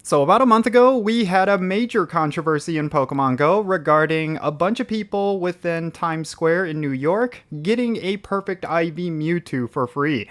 So about a month ago, we had a major controversy in Pokemon Go regarding a bunch of people within Times Square in New York getting a perfect IV Mewtwo for free.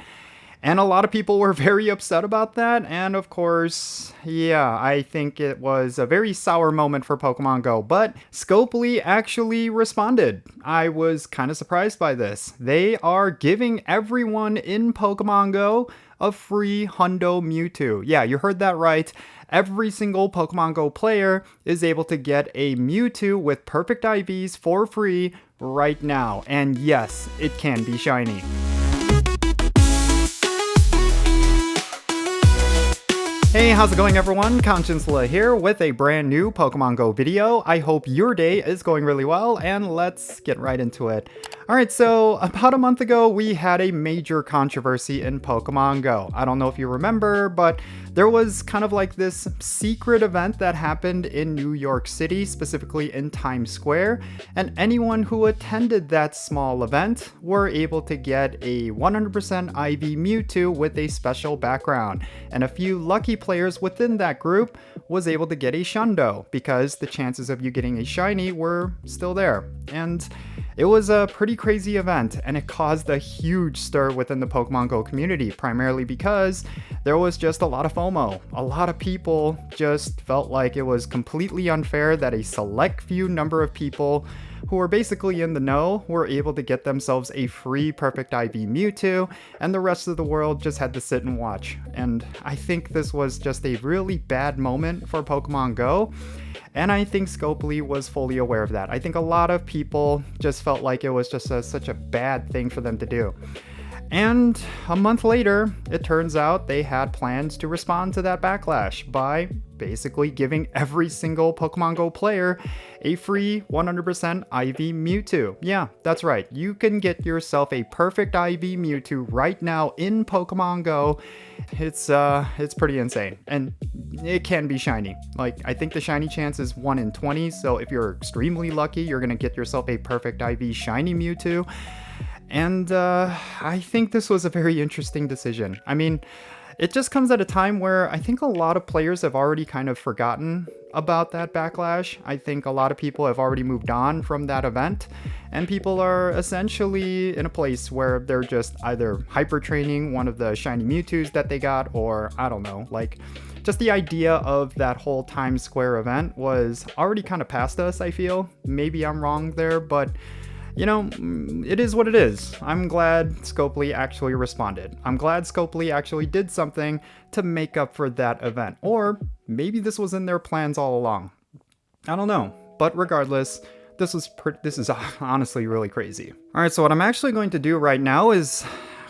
And a lot of people were very upset about that, and of course, yeah, I think it was a very sour moment for Pokemon Go, but Scopely actually responded. I was kind of surprised by this. They are giving everyone in Pokemon Go a free Hundo Mewtwo. Yeah, you heard that right. Every single Pokemon Go player is able to get a Mewtwo with perfect IVs for free right now. And yes, it can be shiny. Hey, how's it going everyone? Jinsula here with a brand new Pokemon Go video. I hope your day is going really well, and let's get right into it. Alright, so about a month ago, we had a major controversy in Pokemon Go. I don't know if you remember, but there was kind of like this secret event that happened in New York City, specifically in Times Square, and anyone who attended that small event were able to get a 100% IV Mewtwo with a special background, and a few lucky players within that group was able to get a Shundo, because the chances of you getting a shiny were still there. And it was a pretty crazy event, and it caused a huge stir within the Pokemon Go community, primarily because there was just a lot of FOMO. A lot of people just felt like it was completely unfair that a select few number of people who were basically in the know were able to get themselves a free perfect IV Mewtwo, and the rest of the world just had to sit and watch. And I think this was just a really bad moment for Pokemon Go, and I think Scopely was fully aware of that. I think a lot of people just felt like it was just such a bad thing for them to do. And a month later, it turns out they had plans to respond to that backlash by basically giving every single Pokemon Go player a free 100% IV Mewtwo. Yeah, that's right. You can get yourself a perfect IV Mewtwo right now in Pokemon Go. It's pretty insane, and it can be shiny. Like, I think the shiny chance is 1 in 20, so if you're extremely lucky, you're gonna get yourself a perfect IV shiny Mewtwo. And I think this was a very interesting decision. I mean, it just comes at a time where I think a lot of players have already kind of forgotten about that backlash. I think a lot of people have already moved on from that event, and people are essentially in a place where they're just either hyper training one of the shiny Mewtwo's that they got, or I don't know, like just the idea of that whole Times Square event was already kind of past us, I feel. Maybe I'm wrong there, but you know, it is what it is. I'm glad Scopely actually responded. I'm glad Scopely actually did something to make up for that event. Or maybe this was in their plans all along. I don't know. But regardless, this is honestly really crazy. Alright, so what I'm actually going to do right now is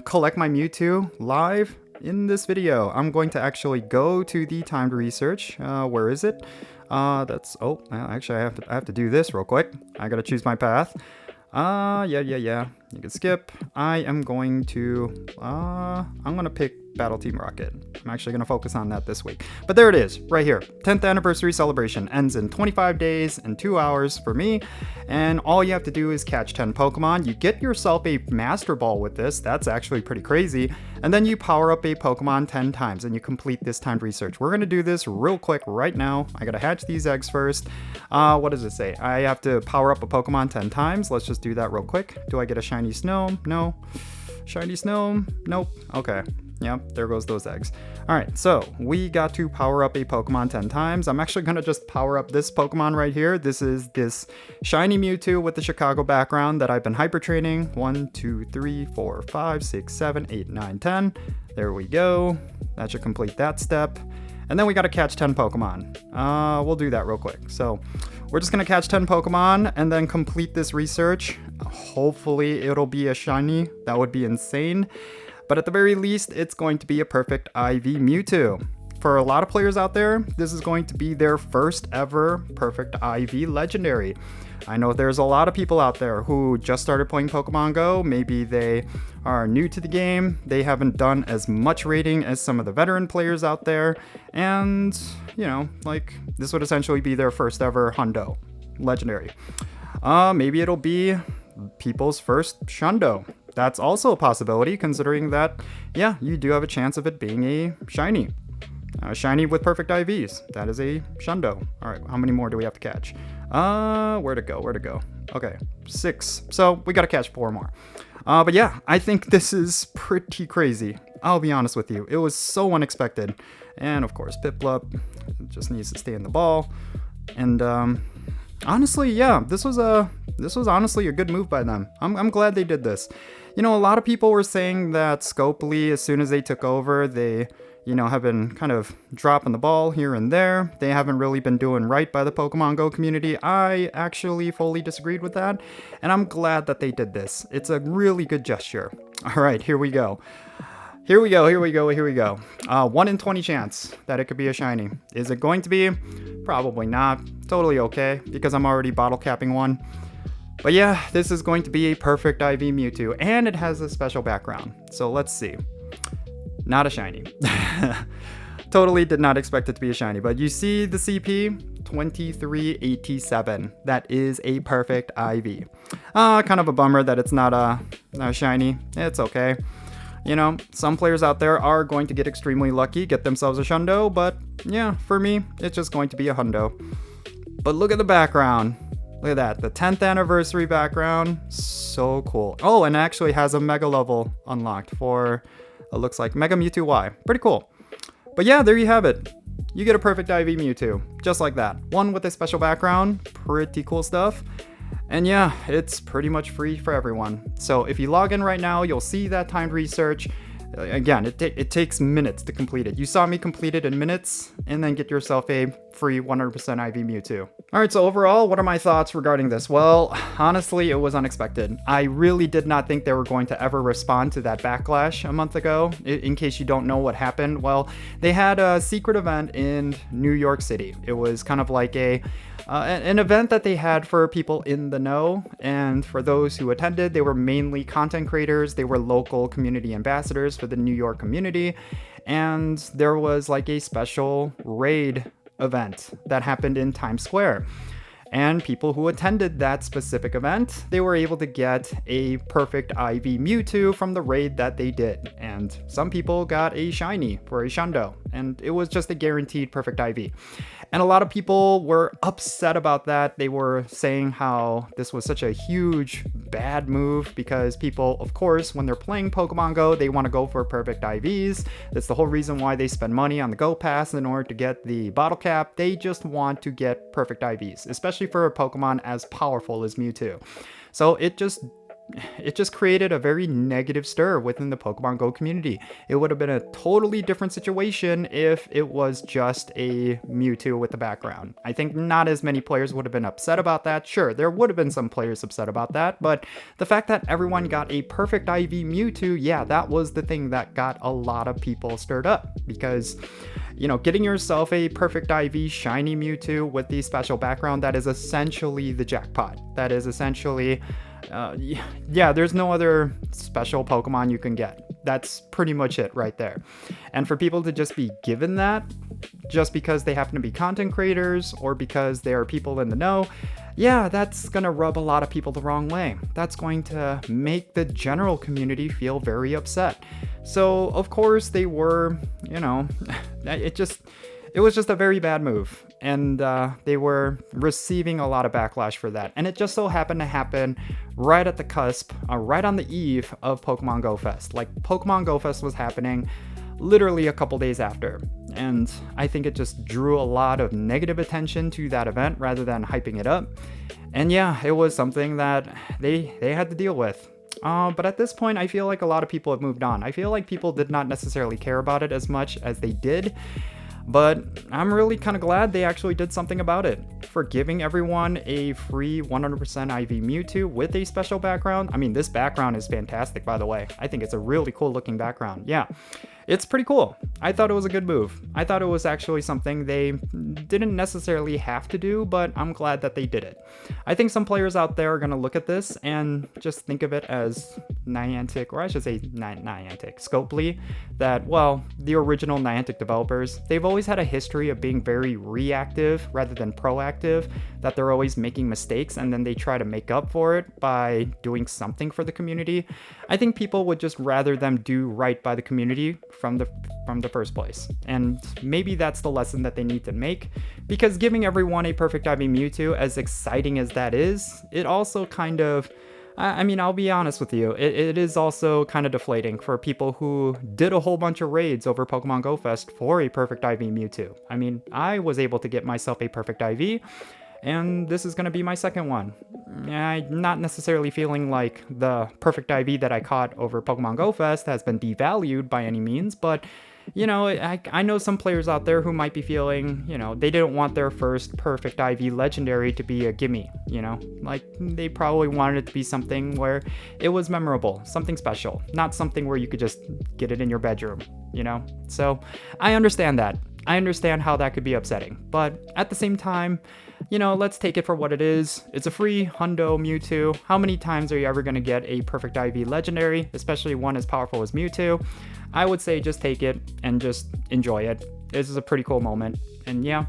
collect my Mewtwo live in this video. I'm going to actually go to the timed research. Where is it? Actually I have to do this real quick. I gotta choose my path. Yeah. You can skip. I am going to, I'm gonna pick Battle Team Rocket. I'm actually gonna focus on that this week. But there it is, right here. 10th anniversary celebration ends in 25 days and 2 hours for me. And all you have to do is catch 10 Pokemon. You get yourself a Master Ball with this. That's actually pretty crazy. And then you power up a Pokemon 10 times and you complete this timed research. We're gonna do this real quick right now. I gotta hatch these eggs first. What does it say? I have to power up a Pokemon 10 times. Let's just do that real quick. Do I get a shiny Snow? No. Shiny Snow? Nope. Okay. Yep, there goes those eggs. Alright, so we got to power up a Pokemon 10 times. I'm actually going to just power up this Pokemon right here. This is this shiny Mewtwo with the Chicago background that I've been hyper training. 1, 2, 3, 4, 5, 6, 7, 8, 9, 10. There we go. That should complete that step. And then we got to catch 10 Pokemon. We'll do that real quick. So we're just going to catch 10 Pokemon and then complete this research. Hopefully it'll be a shiny. That would be insane. But at the very least, it's going to be a perfect IV Mewtwo. For a lot of players out there, this is going to be their first ever perfect IV legendary. I know there's a lot of people out there who just started playing Pokemon Go. Maybe they are new to the game. They haven't done as much raiding as some of the veteran players out there. And, you know, like, this would essentially be their first ever Hundo legendary. Maybe it'll be people's first Shundo. That's also a possibility, considering that, yeah, you do have a chance of it being a shiny. Shiny with perfect IVs. That is a Shundo. All right, how many more do we have to catch? Where to go? Okay, 6. So we got to catch 4 more. But yeah, I think this is pretty crazy. I'll be honest with you. It was so unexpected. And of course, Piplup just needs to stay in the ball. And honestly, yeah, this was honestly a good move by them. I'm glad they did this. You know, a lot of people were saying that Scopely, as soon as they took over, they, you know, have been kind of dropping the ball here and there. They haven't really been doing right by the Pokemon Go community. I actually fully disagreed with that, and I'm glad that they did this. It's a really good gesture. All right, here we go. 1 in 20 chance that it could be a shiny. Is it going to be? Probably not. Totally okay, because I'm already bottle capping one. But yeah, this is going to be a perfect IV Mewtwo, and it has a special background. So let's see. Not a shiny. Totally did not expect it to be a shiny, but you see the CP? 2387. That is a perfect IV. Kind of a bummer that it's not a shiny. It's okay. You know, some players out there are going to get extremely lucky, get themselves a Shundo, but yeah, for me, it's just going to be a Hundo. But look at the background. Look at that, the 10th anniversary background, so cool. Oh, and it actually has a Mega level unlocked for, it looks like Mega Mewtwo Y. Pretty cool. But yeah, there you have it. You get a perfect IV Mewtwo, just like that. One with a special background, pretty cool stuff. And yeah, it's pretty much free for everyone. So if you log in right now, you'll see that timed research. Again, it takes minutes to complete it. You saw me complete it in minutes, and then get yourself a free 100% IV Mewtwo. Alright, so overall, what are my thoughts regarding this? Well, honestly, it was unexpected. I really did not think they were going to ever respond to that backlash a month ago. In case you don't know what happened, well, they had a secret event in New York City. It was kind of like an event that they had for people in the know, and for those who attended, they were mainly content creators. They were local community ambassadors for the New York community, and there was like a special raid event that happened in Times Square. And people who attended that specific event, they were able to get a perfect IV Mewtwo from the raid that they did. And some people got a shiny for a Shundo, and it was just a guaranteed perfect IV. And a lot of people were upset about that. They were saying how this was such a huge bad move because people, of course, when they're playing Pokemon Go, they want to go for perfect IVs. That's the whole reason why they spend money on the Go Pass in order to get the bottle cap. They just want to get perfect IVs, especially for a Pokemon as powerful as Mewtwo. So it just created a very negative stir within the Pokemon Go community. It would have been a totally different situation if it was just a Mewtwo with the background. I think not as many players would have been upset about that. Sure, there would have been some players upset about that, but the fact that everyone got a perfect IV Mewtwo, yeah, that was the thing that got a lot of people stirred up, because, you know, getting yourself a perfect IV shiny Mewtwo with the special background, that is essentially the jackpot. That is essentially... yeah, there's no other special Pokemon you can get. That's pretty much it right there. And for people to just be given that just because they happen to be content creators or because they are people in the know, yeah, that's gonna rub a lot of people the wrong way. That's going to make the general community feel very upset. So of course they were, you know, it was just a very bad move, and they were receiving a lot of backlash for that. And it just so happened to happen right at the cusp, right on the eve of Pokemon Go Fest. Like, Pokemon Go Fest was happening literally a couple days after. And I think it just drew a lot of negative attention to that event rather than hyping it up. And yeah, it was something that they had to deal with. But at this point, I feel like a lot of people have moved on. I feel like people did not necessarily care about it as much as they did. But I'm really kind of glad they actually did something about it, for giving everyone a free 100% IV Mewtwo with a special background. I mean, this background is fantastic, by the way. I think it's a really cool looking background. Yeah, it's pretty cool. I thought it was a good move. I thought it was actually something they didn't necessarily have to do, but I'm glad that they did it. I think some players out there are going to look at this and just think of it as Niantic, or I should say Niantic, Scopely, that, well, the original Niantic developers, they've always had a history of being very reactive rather than proactive, that they're always making mistakes and then they try to make up for it by doing something for the community. I think people would just rather them do right by the community from the first place. And maybe that's the lesson that they need to make, because giving everyone a perfect IV Mewtwo, as exciting as that is, it also kind of, I mean, I'll be honest with you, it is also kind of deflating for people who did a whole bunch of raids over Pokemon Go Fest for a perfect IV Mewtwo. I mean, I was able to get myself a perfect IV, and this is going to be my second one. I'm not necessarily feeling like the perfect IV that I caught over Pokemon Go Fest has been devalued by any means, but you know, I know some players out there who might be feeling, you know, they didn't want their first perfect IV legendary to be a gimme, you know, like they probably wanted it to be something where it was memorable, something special, not something where you could just get it in your bedroom, you know? So I understand that. I understand how that could be upsetting, but at the same time, you know, let's take it for what it is. It's a free Hundo Mewtwo. How many times are you ever going to get a perfect IV legendary, especially one as powerful as Mewtwo? I would say just take it and just enjoy it. This is a pretty cool moment. And yeah,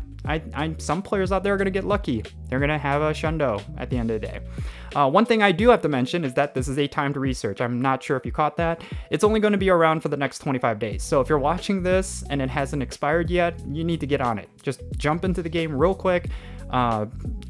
some players out there are going to get lucky. They're going to have a Shundo at the end of the day. One thing I do have to mention is that this is a timed research. I'm not sure if you caught that. It's only going to be around for the next 25 days. So if you're watching this and it hasn't expired yet, you need to get on it. Just jump into the game real quick.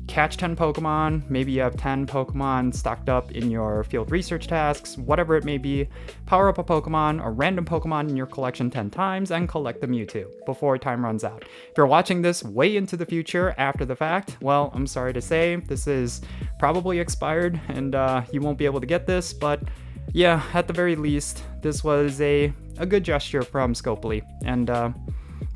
Catch 10 Pokemon, maybe you have 10 Pokemon stocked up in your field research tasks, whatever it may be. Power up a Pokemon, a random Pokemon in your collection 10 times, and collect the Mewtwo before time runs out. If you're watching this way into the future after the fact, well, I'm sorry to say, this is probably expired and you won't be able to get this, but yeah, at the very least, this was a good gesture from Scopely, and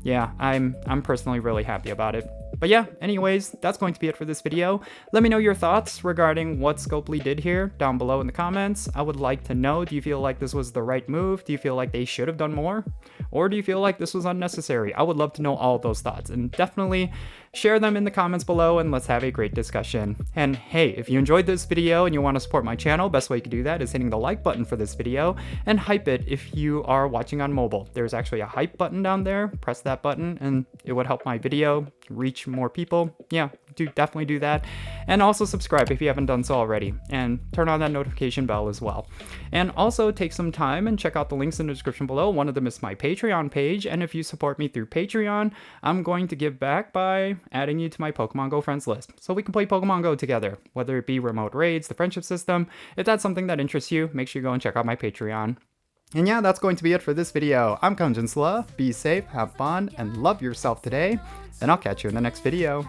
yeah, I'm personally really happy about it. But yeah, anyways, that's going to be it for this video. Let me know your thoughts regarding what Scopely did here down below in the comments. I would like to know, do you feel like this was the right move? Do you feel like they should have done more? Or do you feel like this was unnecessary? I would love to know all of those thoughts, and definitely share them in the comments below and let's have a great discussion. And hey, if you enjoyed this video and you want to support my channel, best way you can do that is hitting the like button for this video and hype it if you are watching on mobile. There's actually a hype button down there. Press that button and it would help my video reach more people. Yeah, definitely do that. And also subscribe if you haven't done so already, and turn on that notification bell as well. And also take some time and check out the links in the description below. One of them is my Patreon page, and if you support me through Patreon, I'm going to give back by adding you to my Pokemon Go friends list so we can play Pokemon Go together, whether it be remote raids, the friendship system. If that's something that interests you, make sure you go and check out my Patreon. And yeah, that's going to be it for this video. I'm Jinsula. Be safe, have fun, and love yourself today. And I'll catch you in the next video.